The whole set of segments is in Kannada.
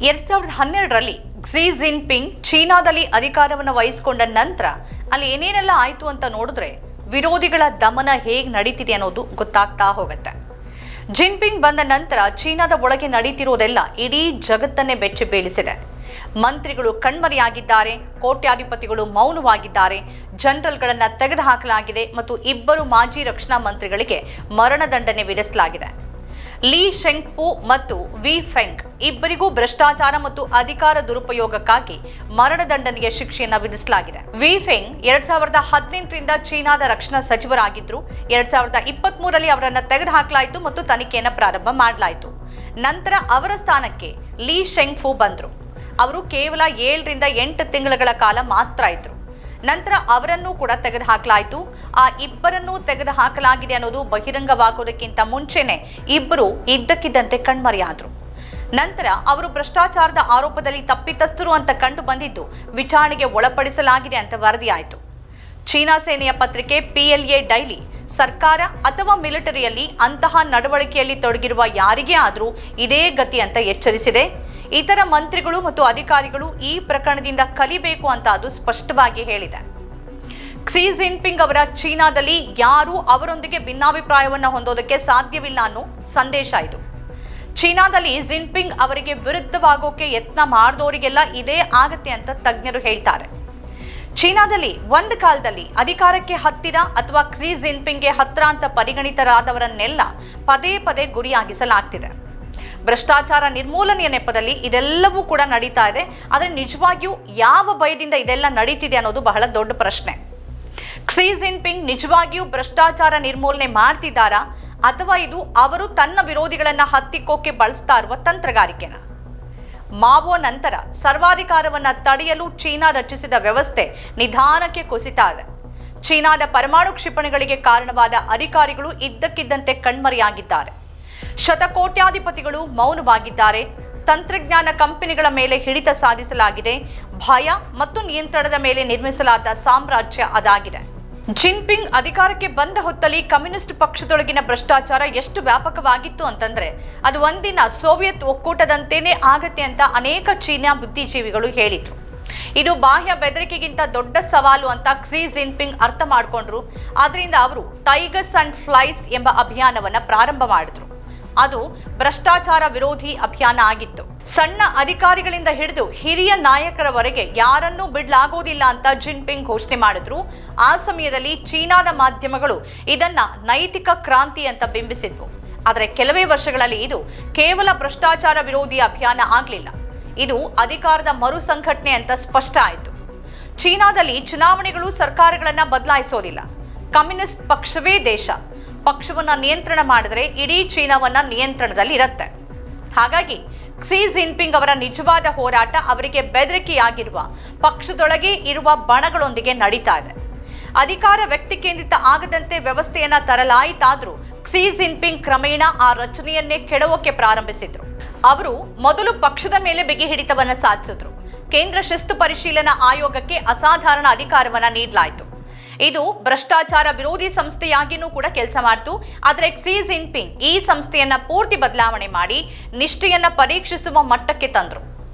2012ರಲ್ಲಿ ಕ್ಸಿ ಜಿನ್ಪಿಂಗ್ ಚೀನಾದಲ್ಲಿ ಅಧಿಕಾರವನ್ನು ವಹಿಸಿಕೊಂಡ ನಂತರ ಅಲ್ಲಿ ಏನೇನೆಲ್ಲ ಆಯಿತು ಅಂತ ನೋಡಿದ್ರೆ ವಿರೋಧಿಗಳ ದಮನ ಹೇಗೆ ನಡೀತಿದೆ ಅನ್ನೋದು ಗೊತ್ತಾಗ್ತಾ ಹೋಗುತ್ತೆ. ಜಿನ್ಪಿಂಗ್ ಬಂದ ನಂತರ ಚೀನಾದ ಒಳಗೆ ನಡೀತಿರೋದೆಲ್ಲ ಇಡೀ ಜಗತ್ತನ್ನೇ ಬೆಚ್ಚಿ ಬೀಳಿಸಿದೆ. ಮಂತ್ರಿಗಳು ಕಣ್ಮರೆಯಾಗಿದ್ದಾರೆ, ಕೋಟ್ಯಾಧಿಪತಿಗಳು ಮೌನವಾಗಿದ್ದಾರೆ, ಜನರಲ್ಗಳನ್ನು ತೆಗೆದುಹಾಕಲಾಗಿದೆ ಮತ್ತು 2 ಮಾಜಿ ರಕ್ಷಣಾ ಮಂತ್ರಿಗಳಿಗೆ ಮರಣದಂಡನೆ ವಿಧಿಸಲಾಗಿದೆ. ಲೀ ಶೆಂಗ್ಪು ಮತ್ತು ವಿ ಫೆಂಗ್ ಇಬ್ಬರಿಗೂ ಭ್ರಷ್ಟಾಚಾರ ಮತ್ತು ಅಧಿಕಾರ ದುರುಪಯೋಗಕ್ಕಾಗಿ ಮರಣದಂಡನೆಯ ಶಿಕ್ಷೆಯನ್ನು ವಿಧಿಸಲಾಗಿದೆ. ವಿ ಫೆಂಗ್ 2018ರಿಂದ ಚೀನಾದ ರಕ್ಷಣಾ ಸಚಿವರಾಗಿದ್ದರು. 2023ರಲ್ಲಿ ಅವರನ್ನು ತೆಗೆದುಹಾಕಲಾಯಿತು ಮತ್ತು ತನಿಖೆಯನ್ನು ಪ್ರಾರಂಭ ಮಾಡಲಾಯಿತು. ನಂತರ ಅವರ ಸ್ಥಾನಕ್ಕೆ ಲೀ ಶೆಂಗ್ಫು ಬಂದರು. ಅವರು ಕೇವಲ 7ರಿಂದ 8 ತಿಂಗಳ ಕಾಲ ಮಾತ್ರ ಇದ್ರು. ನಂತರ ಅವರನ್ನು ಕೂಡ ತೆಗೆದುಹಾಕಲಾಯಿತು. ಆ ಇಬ್ಬರನ್ನೂ ತೆಗೆದುಹಾಕಲಾಗಿದೆ ಅನ್ನೋದು ಬಹಿರಂಗವಾಗೋದಕ್ಕಿಂತ ಮುಂಚೆನೆ ಇಬ್ಬರು ಇದ್ದಕ್ಕಿದ್ದಂತೆ ಕಣ್ಮರೆಯಾದರು. ನಂತರ ಅವರು ಭ್ರಷ್ಟಾಚಾರದ ಆರೋಪದಲ್ಲಿ ತಪ್ಪಿತಸ್ಥರು ಅಂತ ಕಂಡು ಬಂದಿದ್ದು ವಿಚಾರಣೆಗೆ ಒಳಪಡಿಸಲಾಗಿದೆ ಅಂತ ವರದಿಯಾಯಿತು. ಚೀನಾ ಸೇನೆಯ ಪತ್ರಿಕೆ PLA ಡೈಲಿ ಸರ್ಕಾರ ಅಥವಾ ಮಿಲಿಟರಿಯಲ್ಲಿ ಅಂತಹ ನಡವಳಿಕೆಯಲ್ಲಿ ತೊಡಗಿರುವ ಯಾರಿಗೇ ಆದರೂ ಇದೇ ಗತಿ ಅಂತ ಎಚ್ಚರಿಸಿದೆ. ಇತರ ಮಂತ್ರಿಗಳು ಮತ್ತು ಅಧಿಕಾರಿಗಳು ಈ ಪ್ರಕರಣದಿಂದ ಕಲಿಬೇಕು ಅಂತ ಅದು ಸ್ಪಷ್ಟವಾಗಿ ಹೇಳಿದೆ. ಕ್ಸಿ ಜಿನ್ಪಿಂಗ್ ಅವರ ಚೀನಾದಲ್ಲಿ ಯಾರೂ ಅವರೊಂದಿಗೆ ಭಿನ್ನಾಭಿಪ್ರಾಯವನ್ನು ಹೊಂದೋದಕ್ಕೆ ಸಾಧ್ಯವಿಲ್ಲ ಅನ್ನೋ ಸಂದೇಶ ಇದು. ಚೀನಾದಲ್ಲಿ ಜಿನ್ಪಿಂಗ್ ಅವರಿಗೆ ವಿರುದ್ಧವಾಗೋಕೆ ಯತ್ನ ಮಾಡಿದವರಿಗೆಲ್ಲ ಇದೇ ಆಗತ್ತೆ ಅಂತ ತಜ್ಞರು ಹೇಳ್ತಾರೆ. ಚೀನಾದಲ್ಲಿ ಒಂದು ಕಾಲದಲ್ಲಿ ಅಧಿಕಾರಕ್ಕೆ ಹತ್ತಿರ ಅಥವಾ ಕ್ಸಿ ಜಿನ್ಪಿಂಗ್ಗೆ ಹತ್ತಿರ ಅಂತ ಪರಿಗಣಿತರಾದವರನ್ನೆಲ್ಲ ಪದೇ ಪದೇ ಗುರಿಯಾಗಿಸಲಾಗ್ತಿದೆ. ಭ್ರಷ್ಟಾಚಾರ ನಿರ್ಮೂಲನೆಯ ನೆಪದಲ್ಲಿ ಇದೆಲ್ಲವೂ ಕೂಡ ನಡೀತಾ ಇದೆ. ಆದರೆ ನಿಜವಾಗಿಯೂ ಯಾವ ಭಯದಿಂದ ಇದೆಲ್ಲ ನಡೀತಿದೆ ಅನ್ನೋದು ಬಹಳ ದೊಡ್ಡ ಪ್ರಶ್ನೆ. ಕ್ಸಿ ಜಿನ್ಪಿಂಗ್ ನಿಜವಾಗಿಯೂ ಭ್ರಷ್ಟಾಚಾರ ನಿರ್ಮೂಲನೆ ಮಾಡ್ತಿದ್ದಾರಾ ಅಥವಾ ಇದು ಅವರು ತನ್ನ ವಿರೋಧಿಗಳನ್ನ ಹತ್ತಿಕ್ಕೋಕೆ ಬಳಸ್ತಾ ಇರುವ ತಂತ್ರಗಾರಿಕೆನ? ಮಾವೋ ನಂತರ ಸರ್ವಾಧಿಕಾರವನ್ನ ತಡೆಯಲು ಚೀನಾ ರಚಿಸಿದ ವ್ಯವಸ್ಥೆ ನಿಧಾನಕ್ಕೆ ಕುಸಿತಾ ಇದೆ. ಚೀನಾದ ಪರಮಾಣು ಕ್ಷಿಪಣಿಗಳಿಗೆ ಕಾರಣವಾದ ಅಧಿಕಾರಿಗಳು ಇದ್ದಕ್ಕಿದ್ದಂತೆ ಕಣ್ಮರೆಯಾಗಿದ್ದಾರೆ. ಶತಕೋಟ್ಯಾಧಿಪತಿಗಳು ಮೌನವಾಗಿದ್ದಾರೆ. ತಂತ್ರಜ್ಞಾನ ಕಂಪನಿಗಳ ಮೇಲೆ ಹಿಡಿತ ಸಾಧಿಸಲಾಗಿದೆ. ಭಯ ಮತ್ತು ನಿಯಂತ್ರಣದ ಮೇಲೆ ನಿರ್ಮಿಸಲಾದ ಸಾಮ್ರಾಜ್ಯ ಅದಾಗಿದೆ. ಜಿನ್ಪಿಂಗ್ ಅಧಿಕಾರಕ್ಕೆ ಬಂದ ಹೊತ್ತಲ್ಲಿ ಕಮ್ಯುನಿಸ್ಟ್ ಪಕ್ಷದೊಳಗಿನ ಭ್ರಷ್ಟಾಚಾರ ಎಷ್ಟು ವ್ಯಾಪಕವಾಗಿತ್ತು ಅಂತಂದ್ರೆ ಅದು ಒಂದಿನ ಸೋವಿಯತ್ ಒಕ್ಕೂಟದಂತೆಯೇ ಆಗತ್ತೆ ಅಂತ ಅನೇಕ ಚೀನಾ ಬುದ್ಧಿಜೀವಿಗಳು ಹೇಳಿದ್ರು. ಇದು ಬಾಹ್ಯ ಬೆದರಿಕೆಗಿಂತ ದೊಡ್ಡ ಸವಾಲು ಅಂತ ಕ್ಸಿ ಜಿನ್ಪಿಂಗ್ ಅರ್ಥ ಮಾಡಿಕೊಂಡ್ರು. ಆದ್ರಿಂದ ಅವರು ಟೈಗರ್ಸ್ ಅಂಡ್ ಫ್ಲೈಸ್ ಎಂಬ ಅಭಿಯಾನವನ್ನ ಪ್ರಾರಂಭ ಮಾಡಿದ್ರು. ಅದು ಭ್ರಷ್ಟಾಚಾರ ವಿರೋಧಿ ಅಭಿಯಾನ ಆಗಿತ್ತು. ಸಣ್ಣ ಅಧಿಕಾರಿಗಳಿಂದ ಹಿಡಿದು ಹಿರಿಯ ನಾಯಕರವರೆಗೆ ಯಾರನ್ನೂ ಬಿಡಲಾಗೋದಿಲ್ಲ ಅಂತ ಜಿನ್ಪಿಂಗ್ ಘೋಷಣೆ ಮಾಡಿದ್ರು. ಆ ಸಮಯದಲ್ಲಿ ಚೀನಾದ ಮಾಧ್ಯಮಗಳು ಇದನ್ನ ನೈತಿಕ ಕ್ರಾಂತಿ ಅಂತ ಬಿಂಬಿಸಿದ್ವು. ಆದರೆ ಕೆಲವೇ ವರ್ಷಗಳಲ್ಲಿ ಇದು ಕೇವಲ ಭ್ರಷ್ಟಾಚಾರ ವಿರೋಧಿ ಅಭಿಯಾನ ಆಗಲಿಲ್ಲ, ಇದು ಅಧಿಕಾರದ ಮರು ಸಂಘಟನೆ ಅಂತ ಸ್ಪಷ್ಟ ಆಯಿತು. ಚೀನಾದಲ್ಲಿ ಚುನಾವಣೆಗಳು ಸರ್ಕಾರಗಳನ್ನ ಬದಲಾಯಿಸೋದಿಲ್ಲ. ಕಮ್ಯುನಿಸ್ಟ್ ಪಕ್ಷವೇ ದೇಶ. ಪಕ್ಷವನ್ನ ನಿಯಂತ್ರಣ ಮಾಡಿದ್ರೆ ಇಡೀ ಚೀನಾವನ್ನ ನಿಯಂತ್ರಣದಲ್ಲಿ ಇರುತ್ತೆ. ಹಾಗಾಗಿ ಕ್ಸಿ ಜಿನ್ಪಿಂಗ್ ಅವರ ನಿಜವಾದ ಹೋರಾಟ ಅವರಿಗೆ ಬೆದರಿಕೆಯಾಗಿರುವ ಪಕ್ಷದೊಳಗೆ ಇರುವ ಬಣಗಳೊಂದಿಗೆ ನಡೀತಾ ಇದೆ. ಅಧಿಕಾರ ವ್ಯಕ್ತಿ ಕೇಂದ್ರಿತ ಆಗದಂತೆ ವ್ಯವಸ್ಥೆಯನ್ನ ತರಲಾಯಿತಾದ್ರೂ ಕ್ಸಿ ಜಿನ್ಪಿಂಗ್ ಕ್ರಮೇಣ ಆ ರಚನೆಯನ್ನೇ ಕೆಡವೋಕೆ ಪ್ರಾರಂಭಿಸಿದ್ರು. ಅವರು ಮೊದಲು ಪಕ್ಷದ ಮೇಲೆ ಬಿಗಿ ಹಿಡಿತವನ್ನ ಸಾಧಿಸಿದ್ರು. ಕೇಂದ್ರ ಶಿಸ್ತು ಪರಿಶೀಲನಾ ಆಯೋಗಕ್ಕೆ ಅಸಾಧಾರಣ ಅಧಿಕಾರವನ್ನ ನೀಡಲಾಯಿತು. ಇದು ಭ್ರಷ್ಟಾಚಾರ ವಿರೋಧಿ ಸಂಸ್ಥೆಯಾಗಿಯೂ ಕೂಡ ಕೆಲಸ ಮಾಡಿತು. ಆದರೆ ಕ್ಸಿ ಜಿನ್ಪಿಂಗ್ ಈ ಸಂಸ್ಥೆಯನ್ನ ಪೂರ್ತಿ ಬದಲಾವಣೆ ಮಾಡಿ ನಿಷ್ಠೆಯನ್ನ ಪರೀಕ್ಷಿಸುವ ಮಟ್ಟಕ್ಕೆ ತಂದ್ರು.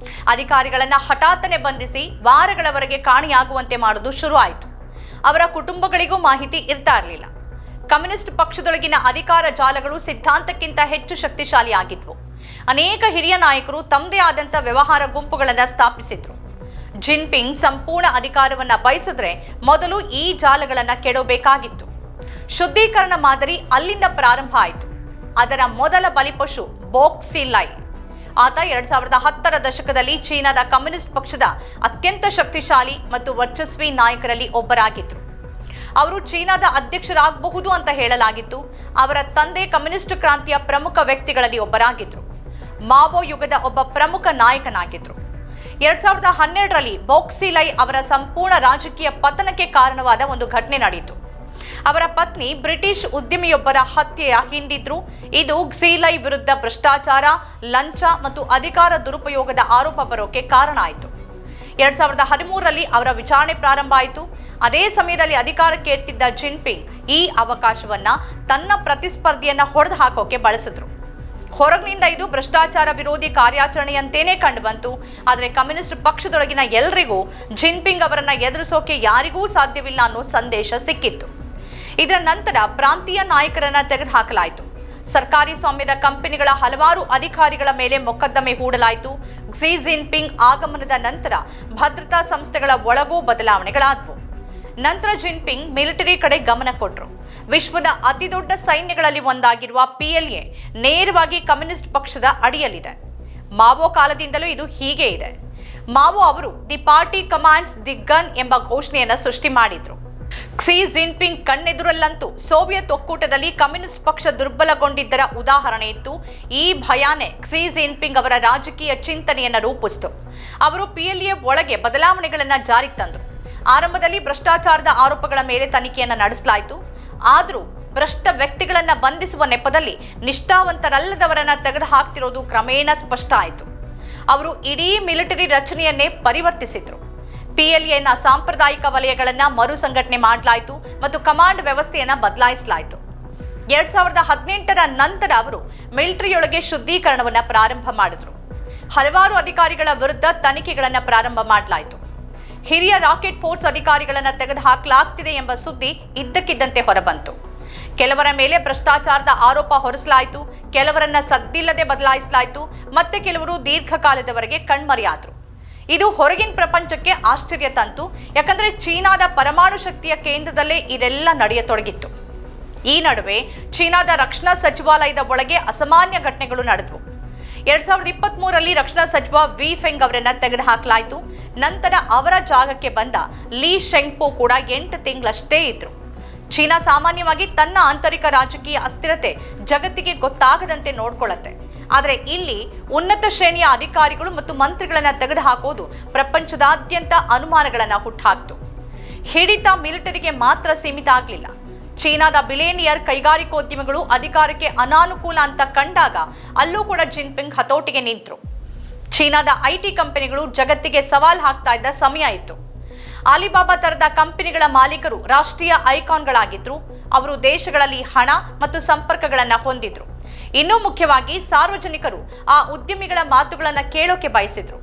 ಅಧಿಕಾರಿಗಳನ್ನ ಹಠಾತ್ತನೆ ಬಂಧಿಸಿ ವಾರಗಳವರೆಗೆ ಕಾಣೆಯಾಗುವಂತೆ ಮಾಡೋದು ಶುರು ಆಯಿತು. ಅವರ ಕುಟುಂಬಗಳಿಗೂ ಮಾಹಿತಿ ಇರ್ತಾ ಇರಲಿಲ್ಲ. ಕಮ್ಯುನಿಸ್ಟ್ ಪಕ್ಷದೊಳಗಿನ ಅಧಿಕಾರ ಜಾಲಗಳು ಸಿದ್ಧಾಂತಕ್ಕಿಂತ ಹೆಚ್ಚು ಶಕ್ತಿಶಾಲಿಯಾಗಿದ್ವು. ಅನೇಕ ಹಿರಿಯ ನಾಯಕರು ತಮ್ಮದೇ ಆದಂಥ ವ್ಯವಹಾರ ಗುಂಪುಗಳನ್ನು ಸ್ಥಾಪಿಸಿದ್ರು. ಜಿನ್ಪಿಂಗ್ ಸಂಪೂರ್ಣ ಅಧಿಕಾರವನ್ನ ಬಯಸಿದ್ರೆ ಮೊದಲು ಈ ಜಾಲಗಳನ್ನ ಕೆಡಬೇಕಾಗಿತ್ತು. ಶುದ್ಧೀಕರಣ ಮಾದರಿ ಅಲ್ಲಿಂದ ಪ್ರಾರಂಭ ಆಯಿತು. ಅದರ ಮೊದಲ ಬಲಿಪಶು ಬೋಕ್ ಕ್ಸಿ ಲೈ. ಆತ 2010ರ ದಶಕದಲ್ಲಿ ಚೀನಾದ ಕಮ್ಯುನಿಸ್ಟ್ ಪಕ್ಷದ ಅತ್ಯಂತ ಶಕ್ತಿಶಾಲಿ ಮತ್ತು ವರ್ಚಸ್ವಿ ನಾಯಕರಲ್ಲಿ ಒಬ್ಬರಾಗಿದ್ರು. ಅವರು ಚೀನಾದ ಅಧ್ಯಕ್ಷರಾಗಬಹುದು ಅಂತ ಹೇಳಲಾಗಿತ್ತು. ಅವರ ತಂದೆ ಕಮ್ಯುನಿಸ್ಟ್ ಕ್ರಾಂತಿಯ ಪ್ರಮುಖ ವ್ಯಕ್ತಿಗಳಲ್ಲಿ ಒಬ್ಬರಾಗಿದ್ರು. ಮಾವೋ ಯುಗದ ಒಬ್ಬ ಪ್ರಮುಖ ನಾಯಕನಾಗಿದ್ರು. 2012ರಲ್ಲಿ ಬೋಕ್ ಕ್ಸಿ ಲೈ ಅವರ ಸಂಪೂರ್ಣ ರಾಜಕೀಯ ಪತನಕ್ಕೆ ಕಾರಣವಾದ ಒಂದು ಘಟನೆ ನಡೆಯಿತು. ಅವರ ಪತ್ನಿ ಬ್ರಿಟಿಷ್ ಉದ್ಯಮಿಯೊಬ್ಬರ ಹತ್ಯೆಯ ಹಿಂದಿದ್ರು. ಇದು ಕ್ಸಿ ಲೈ ವಿರುದ್ಧ ಭ್ರಷ್ಟಾಚಾರ, ಲಂಚ ಮತ್ತು ಅಧಿಕಾರ ದುರುಪಯೋಗದ ಆರೋಪ ಬರೋಕೆ ಕಾರಣ ಆಯಿತು. 2013ರಲ್ಲಿ ಅವರ ವಿಚಾರಣೆ ಪ್ರಾರಂಭ ಆಯಿತು. ಅದೇ ಸಮಯದಲ್ಲಿ ಅಧಿಕಾರಕ್ಕೆ ಏರ್ತಿದ್ದ ಜಿನ್ಪಿಂಗ್ ಈ ಅವಕಾಶವನ್ನ ತನ್ನ ಪ್ರತಿಸ್ಪರ್ಧಿಯನ್ನ ಹೊಡೆದು ಹಾಕೋಕೆ ಬಳಸಿದ್ರು. ಹೊರಗಿನಿಂದ ಇದು ಭ್ರಷ್ಟಾಚಾರ ವಿರೋಧಿ ಕಾರ್ಯಾಚರಣೆಯಂತೇನೆ ಕಂಡುಬಂತು. ಆದರೆ ಕಮ್ಯುನಿಸ್ಟ್ ಪಕ್ಷದೊಳಗಿನ ಎಲ್ಲರಿಗೂ ಜಿನ್ಪಿಂಗ್ ಅವರನ್ನ ಎದುರಿಸೋಕೆ ಯಾರಿಗೂ ಸಾಧ್ಯವಿಲ್ಲ ಅನ್ನೋ ಸಂದೇಶ ಸಿಕ್ಕಿತ್ತು. ಇದರ ನಂತರ ಪ್ರಾಂತೀಯ ನಾಯಕರನ್ನ ತೆಗೆದುಹಾಕಲಾಯಿತು. ಸರ್ಕಾರಿ ಸ್ವಾಮ್ಯದ ಕಂಪನಿಗಳ ಹಲವಾರು ಅಧಿಕಾರಿಗಳ ಮೇಲೆ ಮೊಕದ್ದಮೆ ಹೂಡಲಾಯಿತು. ಕ್ಸಿ ಜಿನ್ಪಿಂಗ್ ಆಗಮನದ ನಂತರ ಭದ್ರತಾ ಸಂಸ್ಥೆಗಳ ಒಳಗೂ ಬದಲಾವಣೆಗಳಾದವು. ನಂತರ ಜಿನ್ಪಿಂಗ್ ಮಿಲಿಟರಿ ಕಡೆ ಗಮನ ಕೊಟ್ಟರು. ವಿಶ್ವದ ಅತಿದೊಡ್ಡ ಸೈನ್ಯಗಳಲ್ಲಿ ಒಂದಾಗಿರುವ PLA ನೇರವಾಗಿ ಕಮ್ಯುನಿಸ್ಟ್ ಪಕ್ಷದ ಅಡಿಯಲ್ಲಿದೆ. ಮಾವೋ ಕಾಲದಿಂದಲೂ ಇದು ಹೀಗೆ ಇದೆ. ಮಾವೋ ಅವರು the party commands the gun ಎಂಬ ಘೋಷಣೆಯನ್ನು ಸೃಷ್ಟಿ ಮಾಡಿದ್ರು. ಕ್ಸಿ ಜಿನ್ಪಿಂಗ್ ಕಣ್ಣೆದುರಲ್ಲಂತೂ ಸೋವಿಯತ್ ಒಕ್ಕೂಟದಲ್ಲಿ ಕಮ್ಯುನಿಸ್ಟ್ ಪಕ್ಷ ದುರ್ಬಲಗೊಂಡಿದ್ದರ ಉದಾಹರಣೆ ಇತ್ತು. ಈ ಭಯಾನೇ ಕ್ಸಿ ಜಿನ್ಪಿಂಗ್ ಅವರ ರಾಜಕೀಯ ಚಿಂತನೆಯನ್ನು ರೂಪಿಸಿತು. ಅವರು PLA ಒಳಗೆ ಬದಲಾವಣೆಗಳನ್ನು ಜಾರಿಗೆ ತಂದರು. ಆರಂಭದಲ್ಲಿ ಭ್ರಷ್ಟಾಚಾರದ ಆರೋಪಗಳ ಮೇಲೆ ತನಿಖೆಯನ್ನು ನಡೆಸಲಾಯಿತು. ಆದರೂ ಭ್ರಷ್ಟ ವ್ಯಕ್ತಿಗಳನ್ನ ಬಂಧಿಸುವ ನೆಪದಲ್ಲಿ ನಿಷ್ಠಾವಂತರಲ್ಲದವರನ್ನ ತೆಗೆದುಹಾಕ್ತಿರೋದು ಕ್ರಮೇಣ ಸ್ಪಷ್ಟ ಆಯಿತು. ಅವರು ಇಡೀ ಮಿಲಿಟರಿ ರಚನೆಯನ್ನೇ ಪರಿವರ್ತಿಸಿದ್ರು. PLAನ ಸಾಂಪ್ರದಾಯಿಕ ವಲಯಗಳನ್ನ ಮರು ಸಂಘಟನೆ ಮಾಡಲಾಯಿತು ಮತ್ತು ಕಮಾಂಡ್ ವ್ಯವಸ್ಥೆಯನ್ನ ಬದಲಾಯಿಸಲಾಯಿತು. 2018ರ ನಂತರ ಅವರು ಮಿಲಿಟರಿಯೊಳಗೆ ಶುದ್ಧೀಕರಣವನ್ನ ಪ್ರಾರಂಭ ಮಾಡಿದ್ರು. ಹಲವಾರು ಅಧಿಕಾರಿಗಳ ವಿರುದ್ಧ ತನಿಖೆಗಳನ್ನ ಪ್ರಾರಂಭ ಮಾಡಲಾಯಿತು. ಹಿರಿಯ ರಾಕೆಟ್ ಫೋರ್ಸ್ ಅಧಿಕಾರಿಗಳನ್ನ ತೆಗೆದುಹಾಕಲಾಗ್ತಿದೆ ಎಂಬ ಸುದ್ದಿ ಇದ್ದಕ್ಕಿದ್ದಂತೆ ಹೊರಬಂತು. ಕೆಲವರ ಮೇಲೆ ಭ್ರಷ್ಟಾಚಾರದ ಆರೋಪ ಹೊರಿಸಲಾಯಿತು, ಕೆಲವರನ್ನ ಸದ್ದಿಲ್ಲದೆ ಬದಲಾಯಿಸಲಾಯಿತು, ಮತ್ತೆ ಕೆಲವರು ದೀರ್ಘಕಾಲದವರೆಗೆ ಕಣ್ಮರೆಯಾದರು. ಇದು ಹೊರಗಿನ ಪ್ರಪಂಚಕ್ಕೆ ಆಶ್ಚರ್ಯ ತಂತು. ಯಾಕಂದ್ರೆ ಚೀನಾದ ಪರಮಾಣು ಶಕ್ತಿಯ ಕೇಂದ್ರದಲ್ಲೇ ಇದೆಲ್ಲ ನಡೆಯತೊಡಗಿತ್ತು. ಈ ನಡುವೆ ಚೀನಾದ ರಕ್ಷಣಾ ಸಚಿವಾಲಯದ ಒಳಗೆ ಅಸಾಮಾನ್ಯ ಘಟನೆಗಳು ನಡೆದವು. 2023ರಲ್ಲಿ ರಕ್ಷಣಾ ಸಚಿವ ವಿ ಫೆಂಗ್ ಅವರನ್ನ ತೆಗೆದುಹಾಕಲಾಯಿತು. ನಂತರ ಅವರ ಜಾಗಕ್ಕೆ ಬಂದ ಲೀ ಶೆಂಗ್ಪೋ ಕೂಡ 8 ತಿಂಗಳಷ್ಟೇ ಇದ್ರು. ಚೀನಾ ಸಾಮಾನ್ಯವಾಗಿ ತನ್ನ ಆಂತರಿಕ ರಾಜಕೀಯ ಅಸ್ಥಿರತೆ ಜಗತ್ತಿಗೆ ಗೊತ್ತಾಗದಂತೆ ನೋಡ್ಕೊಳ್ಳುತ್ತೆ. ಆದರೆ ಇಲ್ಲಿ ಉನ್ನತ ಶ್ರೇಣಿಯ ಅಧಿಕಾರಿಗಳು ಮತ್ತು ಮಂತ್ರಿಗಳನ್ನ ತೆಗೆದುಹಾಕೋದು ಪ್ರಪಂಚದಾದ್ಯಂತ ಅನುಮಾನಗಳನ್ನ ಹುಟ್ಟಾಕ್ತು. ಹಿಡಿತ ಮಿಲಿಟರಿಗೆ ಮಾತ್ರ ಸೀಮಿತ ಆಗಲಿಲ್ಲ. ಚೀನಾದ ಬಿಲಿಯನಿಯರ್ ಕೈಗಾರಿಕೋದ್ಯಮಿಗಳು ಅಧಿಕಾರಕ್ಕೆ ಅನಾನುಕೂಲ ಅಂತ ಕಂಡಾಗ ಅಲ್ಲೂ ಕೂಡ ಜಿನ್ಪಿಂಗ್ ಹತೋಟಿಗೆ ನಿಂತರು. ಚೀನಾದ IT ಕಂಪನಿಗಳು ಜಗತ್ತಿಗೆ ಸವಾಲ್ ಹಾಕ್ತಾ ಇದ್ದ ಸಮಯ ಇತ್ತು. ಅಲಿಬಾಬಾ ತರದ ಕಂಪನಿಗಳ ಮಾಲೀಕರು ರಾಷ್ಟ್ರೀಯ ಐಕಾನ್ಗಳಾಗಿದ್ರು. ಅವರು ದೇಶಗಳಲ್ಲಿ ಹಣ ಮತ್ತು ಸಂಪರ್ಕಗಳನ್ನ ಹೊಂದಿದ್ರು. ಇನ್ನೂ ಮುಖ್ಯವಾಗಿ ಸಾರ್ವಜನಿಕರು ಆ ಉದ್ಯಮಿಗಳ ಮಾತುಗಳನ್ನ ಕೇಳೋಕೆ ಬಯಸಿದ್ರು.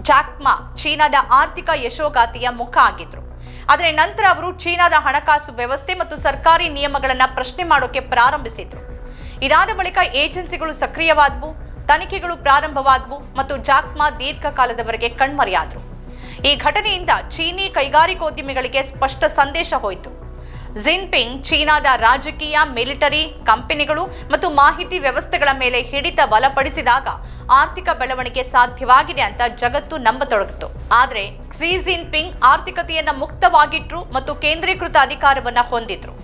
ಜಾಕ್ ಮಾ ಚೀನಾದ ಆರ್ಥಿಕ ಯಶೋಗಾತಿಯ ಮುಖ ಆಗಿದ್ರು. ಆದರೆ ನಂತರ ಅವರು ಚೀನಾದ ಹಣಕಾಸು ವ್ಯವಸ್ಥೆ ಮತ್ತು ಸರ್ಕಾರಿ ನಿಯಮಗಳನ್ನ ಪ್ರಶ್ನೆ ಮಾಡೋಕೆ ಪ್ರಾರಂಭಿಸಿದ್ರು. ಇದಾದ ಬಳಿಕ ಏಜೆನ್ಸಿಗಳು ಸಕ್ರಿಯವಾದವು, ತನಿಖೆಗಳು ಪ್ರಾರಂಭವಾದವು ಮತ್ತು ಜಾಕ್ ಮಾ ದೀರ್ಘಕಾಲದವರೆಗೆ ಕಣ್ಮರೆಯಾದರು. ಈ ಘಟನೆಯಿಂದ ಚೀನಿ ಕೈಗಾರಿಕೋದ್ಯಮಿಗಳಿಗೆ ಸ್ಪಷ್ಟ ಸಂದೇಶ ಹೋಯಿತು. ಜಿನ್ಪಿಂಗ್ ಚೀನಾದ ರಾಜಕೀಯ, ಮಿಲಿಟರಿ, ಕಂಪನಿಗಳು ಮತ್ತು ಮಾಹಿತಿ ವ್ಯವಸ್ಥೆಗಳ ಮೇಲೆ ಹಿಡಿತ ಬಲಪಡಿಸಿದಾಗ ಆರ್ಥಿಕ ಬೆಳವಣಿಗೆ ಸಾಧ್ಯವಾಗಿದೆ ಅಂತ ಜಗತ್ತು ನಂಬತೊಡಗಿತು. ಆದರೆ ಕ್ಸಿ ಜಿನ್ಪಿಂಗ್ ಆರ್ಥಿಕತೆಯನ್ನ ಮುಕ್ತವಾಗಿಟ್ರು ಮತ್ತು ಕೇಂದ್ರೀಕೃತ ಅಧಿಕಾರವನ್ನ ಹೊಂದಿದ್ರು.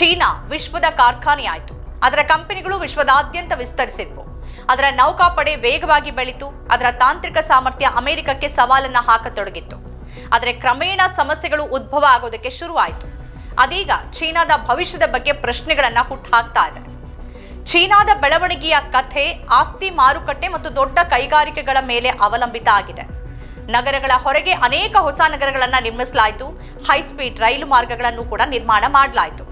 ಚೀನಾ ವಿಶ್ವದ ಕಾರ್ಖಾನೆಯಾಯಿತು. ಅದರ ಕಂಪನಿಗಳು ವಿಶ್ವದಾದ್ಯಂತ ವಿಸ್ತರಿಸಿದ್ವು. ಅದರ ನೌಕಾಪಡೆ ವೇಗವಾಗಿ ಬೆಳೀತು. ಅದರ ತಾಂತ್ರಿಕ ಸಾಮರ್ಥ್ಯ ಅಮೆರಿಕಕ್ಕೆ ಸವಾಲನ್ನ ಹಾಕತೊಡಗಿತ್ತು. ಆದರೆ ಕ್ರಮೇಣ ಸಮಸ್ಯೆಗಳು ಉದ್ಭವ ಆಗೋದಕ್ಕೆ ಶುರುವಾಯಿತು. ಅದೀಗ ಚೀನಾದ ಭವಿಷ್ಯದ ಬಗ್ಗೆ ಪ್ರಶ್ನೆಗಳನ್ನ ಹುಟ್ಟುಹಾಕ್ತಾ ಇದೆ. ಚೀನಾದ ಬೆಳವಣಿಗೆಯ ಕಥೆ ಆಸ್ತಿ ಮಾರುಕಟ್ಟೆ ಮತ್ತು ದೊಡ್ಡ ಕೈಗಾರಿಕೆಗಳ ಮೇಲೆ ಅವಲಂಬಿತ ಆಗಿದೆ. ನಗರಗಳ ಹೊರಗೆ ಅನೇಕ ಹೊಸ ನಗರಗಳನ್ನ ನಿರ್ಮಿಸಲಾಯಿತು. ಹೈಸ್ಪೀಡ್ ರೈಲು ಮಾರ್ಗಗಳನ್ನು ಕೂಡ ನಿರ್ಮಾಣ ಮಾಡಲಾಯಿತು.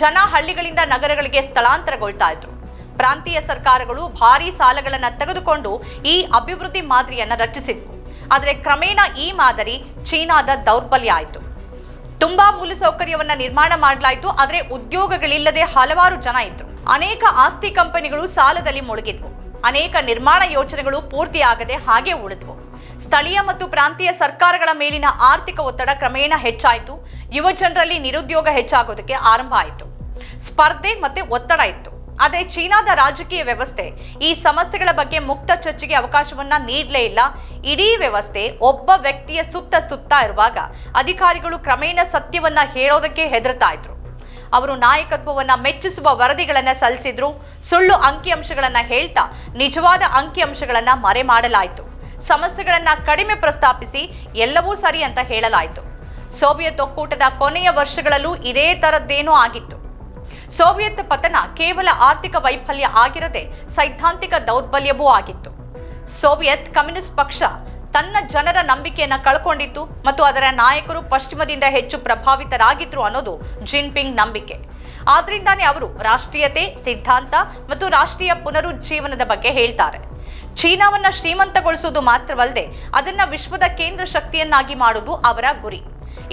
ಜನ ಹಳ್ಳಿಗಳಿಂದ ನಗರಗಳಿಗೆ ಸ್ಥಳಾಂತರಗೊಳ್ತಾ ಇದ್ರು. ಪ್ರಾಂತೀಯ ಸರ್ಕಾರಗಳು ಭಾರೀ ಸಾಲಗಳನ್ನು ತೆಗೆದುಕೊಂಡು ಈ ಅಭಿವೃದ್ಧಿ ಮಾದರಿಯನ್ನು ರಚಿಸಿದ್ವು. ಆದರೆ ಕ್ರಮೇಣ ಈ ಮಾದರಿ ಚೀನಾದ ದೌರ್ಬಲ್ಯ ಆಯಿತು. ತುಂಬಾ ಮೂಲಸೌಕರ್ಯವನ್ನ ನಿರ್ಮಾಣ ಮಾಡಲಾಯಿತು. ಆದರೆ ಉದ್ಯೋಗಗಳಿಲ್ಲದೆ ಹಲವಾರು ಜನ ಇದ್ರು. ಅನೇಕ ಆಸ್ತಿ ಕಂಪನಿಗಳು ಸಾಲದಲ್ಲಿ ಮುಳುಗಿದ್ವು. ಅನೇಕ ನಿರ್ಮಾಣ ಯೋಜನೆಗಳು ಪೂರ್ತಿಯಾಗದೆ ಹಾಗೆ ಉಳಿದ್ವು. ಸ್ಥಳೀಯ ಮತ್ತು ಪ್ರಾಂತೀಯ ಸರ್ಕಾರಗಳ ಮೇಲಿನ ಆರ್ಥಿಕ ಒತ್ತಡ ಕ್ರಮೇಣ ಹೆಚ್ಚಾಯಿತು. ಯುವ ಜನರಲ್ಲಿ ನಿರುದ್ಯೋಗ ಹೆಚ್ಚಾಗೋದಕ್ಕೆ ಆರಂಭ ಆಯಿತು. ಸ್ಪರ್ಧೆ ಮತ್ತೆ ಒತ್ತಡ ಇತ್ತು. ಆದರೆ ಚೀನಾದ ರಾಜಕೀಯ ವ್ಯವಸ್ಥೆ ಈ ಸಮಸ್ಯೆಗಳ ಬಗ್ಗೆ ಮುಕ್ತ ಚರ್ಚೆಗೆ ಅವಕಾಶವನ್ನ ನೀಡಲೇ ಇಲ್ಲ. ಇಡೀ ವ್ಯವಸ್ಥೆ ಒಬ್ಬ ವ್ಯಕ್ತಿಯ ಸುತ್ತ ಇರುವಾಗ ಅಧಿಕಾರಿಗಳು ಕ್ರಮೇಣ ಸತ್ಯವನ್ನ ಹೇಳೋದಕ್ಕೆ ಹೆದರ್ತಾ ಇದ್ರು. ಅವರು ನಾಯಕತ್ವವನ್ನ ಮೆಚ್ಚಿಸುವ ವರದಿಗಳನ್ನ ಸಲ್ಲಿಸಿದ್ರು. ಸುಳ್ಳು ಅಂಕಿಅಂಶಗಳನ್ನ ಹೇಳ್ತಾ ನಿಜವಾದ ಅಂಕಿಅಂಶಗಳನ್ನ ಮರೆ ಮಾಡಲಾಯಿತು. ಸಮಸ್ಯೆಗಳನ್ನ ಕಡಿಮೆ ಪ್ರಸ್ತಾಪಿಸಿ ಎಲ್ಲವೂ ಸರಿ ಅಂತ ಹೇಳಲಾಯಿತು. ಸೋವಿಯತ್ ಒಕ್ಕೂಟದ ಕೊನೆಯ ವರ್ಷಗಳಲ್ಲೂ ಇದೇ ತರದ್ದೇನೋ ಆಗಿತ್ತು. ಸೋವಿಯತ್ ಪತನ ಕೇವಲ ಆರ್ಥಿಕ ವೈಫಲ್ಯ ಆಗಿರದೆ ಸೈದ್ಧಾಂತಿಕ ದೌರ್ಬಲ್ಯವೂ ಆಗಿತ್ತು. ಸೋವಿಯತ್ ಕಮ್ಯುನಿಸ್ಟ್ ಪಕ್ಷ ತನ್ನ ಜನರ ನಂಬಿಕೆಯನ್ನ ಕಳ್ಕೊಂಡಿತ್ತು ಮತ್ತು ಅದರ ನಾಯಕರು ಪಶ್ಚಿಮದಿಂದ ಹೆಚ್ಚು ಪ್ರಭಾವಿತರಾಗಿದ್ರು ಅನ್ನೋದು ಜಿನ್ಪಿಂಗ್ ನಂಬಿಕೆ. ಆದ್ರಿಂದಾನೇ ಅವರು ರಾಷ್ಟ್ರೀಯತೆ, ಸಿದ್ಧಾಂತ ಮತ್ತು ರಾಷ್ಟ್ರೀಯ ಪುನರುಜ್ಜೀವನದ ಬಗ್ಗೆ ಹೇಳ್ತಾರೆ. ಚೀನಾವನ್ನ ಶ್ರೀಮಂತಗೊಳಿಸುವುದು ಮಾತ್ರವಲ್ಲದೆ ಅದನ್ನ ವಿಶ್ವದ ಕೇಂದ್ರ ಶಕ್ತಿಯನ್ನಾಗಿ ಮಾಡುವುದು ಅವರ ಗುರಿ.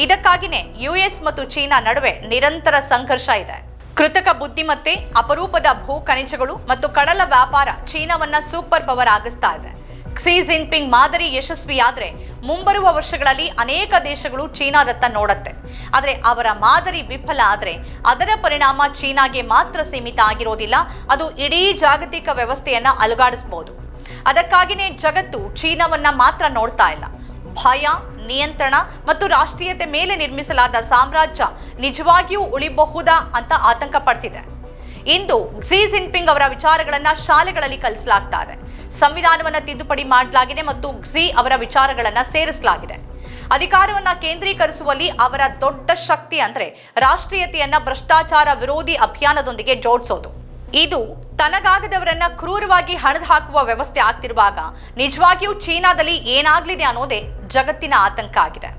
ಇದಕ್ಕಾಗಿನೇ ಯುಎಸ್ ಮತ್ತು ಚೀನಾ ನಡುವೆ ನಿರಂತರ ಸಂಘರ್ಷ ಇದೆ. ಕೃತಕ ಬುದ್ಧಿಮತ್ತೆ, ಅಪರೂಪದ ಭೂ ಖನಿಜಗಳು ಮತ್ತು ಕಡಲ ವ್ಯಾಪಾರ ಚೀನಾವನ್ನ ಸೂಪರ್ ಪವರ್ ಆಗಿಸ್ತಾ ಇದೆ. ಕ್ಸಿ ಜಿನ್ಪಿಂಗ್ ಮಾದರಿ ಯಶಸ್ವಿಯಾದ್ರೆ ಮುಂಬರುವ ವರ್ಷಗಳಲ್ಲಿ ಅನೇಕ ದೇಶಗಳು ಚೀನಾದತ್ತ ನೋಡತ್ತೆ. ಆದರೆ ಅವರ ಮಾದರಿ ವಿಫಲ ಆದ್ರೆ ಅದರ ಪರಿಣಾಮ ಚೀನಾಗೆ ಮಾತ್ರ ಸೀಮಿತ ಆಗಿರೋದಿಲ್ಲ, ಅದು ಇಡೀ ಜಾಗತಿಕ ವ್ಯವಸ್ಥೆಯನ್ನ ಅಲುಗಾಡಿಸಬಹುದು. ಅದಕ್ಕಾಗಿನೇ ಜಗತ್ತು ಚೀನಾವನ್ನ ಮಾತ್ರ ನೋಡ್ತಾ ಇಲ್ಲ. ಭಯ, ನಿಯಂತ್ರಣ ಮತ್ತು ರಾಷ್ಟ್ರೀಯತೆ ಮೇಲೆ ನಿರ್ಮಿಸಲಾದ ಸಾಮ್ರಾಜ್ಯ ನಿಜವಾಗಿಯೂ ಉಳಿಬಹುದಾ ಅಂತ ಆತಂಕ ಪಡ್ತಿದೆ. ಇಂದು ಕ್ಸಿ ಜಿನ್ಪಿಂಗ್ ಅವರ ವಿಚಾರಗಳನ್ನ ಶಾಲೆಗಳಲ್ಲಿ ಕಲಿಸಲಾಗ್ತಾ ಇದೆ. ಸಂವಿಧಾನವನ್ನ ತಿದ್ದುಪಡಿ ಮಾಡಲಾಗಿದೆ ಮತ್ತು ಕ್ಸಿ ಅವರ ವಿಚಾರಗಳನ್ನ ಸೇರಿಸಲಾಗಿದೆ. ಅಧಿಕಾರವನ್ನ ಕೇಂದ್ರೀಕರಿಸುವಲ್ಲಿ ಅವರ ದೊಡ್ಡ ಶಕ್ತಿ ಅಂದ್ರೆ ರಾಷ್ಟ್ರೀಯತೆಯನ್ನ ಭ್ರಷ್ಟಾಚಾರ ವಿರೋಧಿ ಅಭಿಯಾನದೊಂದಿಗೆ ಜೋಡಿಸೋದು. ಇದು ತನಗಾಗದವರನ್ನ ಕ್ರೂರವಾಗಿ ಹಣದ ಹಾಕುವ ವ್ಯವಸ್ಥೆ ಆಗ್ತಿರುವಾಗ ನಿಜವಾಗಿಯೂ ಚೀನಾದಲ್ಲಿ ಏನಾಗ್ಲಿದೆ ಅನ್ನೋದೇ ಜಗತ್ತಿನ ಆತಂಕ ಆಗಿದೆ.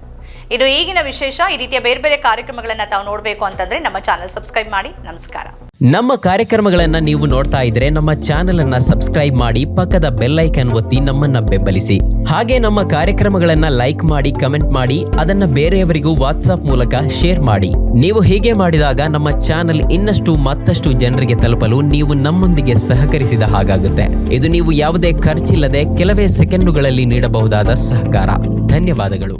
ಇದು ಈಗಿನ ವಿಶೇಷ. ಈ ರೀತಿಯ ಬೇರೆ ಬೇರೆ ಕಾರ್ಯಕ್ರಮಗಳನ್ನ ತಾವು ನೋಡಬೇಕು ಅಂತಂದ್ರೆ ನಮ್ಮ ಚಾನೆಲ್ ಸಬ್ಸ್ಕ್ರೈಬ್ ಮಾಡಿ. ನಮಸ್ಕಾರ. ನಮ್ಮ ಕಾರ್ಯಕ್ರಮಗಳನ್ನ ನೀವು ನೋಡ್ತಾ ಇದ್ರೆ ನಮ್ಮ ಚಾನೆಲ್ ಅನ್ನ ಸಬ್ಸ್ಕ್ರೈಬ್ ಮಾಡಿ, ಪಕ್ಕದ ಬೆಲ್ ಐಕಾನ್ ಒತ್ತಿ ನಮ್ಮನ್ನ ಬೆಂಬಲಿಸಿ. ಹಾಗೆ ನಮ್ಮ ಕಾರ್ಯಕ್ರಮಗಳನ್ನ ಲೈಕ್ ಮಾಡಿ, ಕಮೆಂಟ್ ಮಾಡಿ, ಅದನ್ನ ಬೇರೆಯವರಿಗೂ ವಾಟ್ಸ್ಆಪ್ ಮೂಲಕ ಶೇರ್ ಮಾಡಿ. ನೀವು ಹೀಗೆ ಮಾಡಿದಾಗ ನಮ್ಮ ಚಾನೆಲ್ ಇನ್ನಷ್ಟು ಮತ್ತಷ್ಟು ಜನರಿಗೆ ತಲುಪಲು ನೀವು ನಮ್ಮೊಂದಿಗೆ ಸಹಕರಿಸಿದ ಹಾಗಾಗುತ್ತೆ. ಇದು ನೀವು ಯಾವುದೇ ಖರ್ಚಿಲ್ಲದೆ ಕೆಲವೇ ಸೆಕೆಂಡುಗಳಲ್ಲಿ ನೀಡಬಹುದಾದ ಸಹಕಾರ. ಧನ್ಯವಾದಗಳು.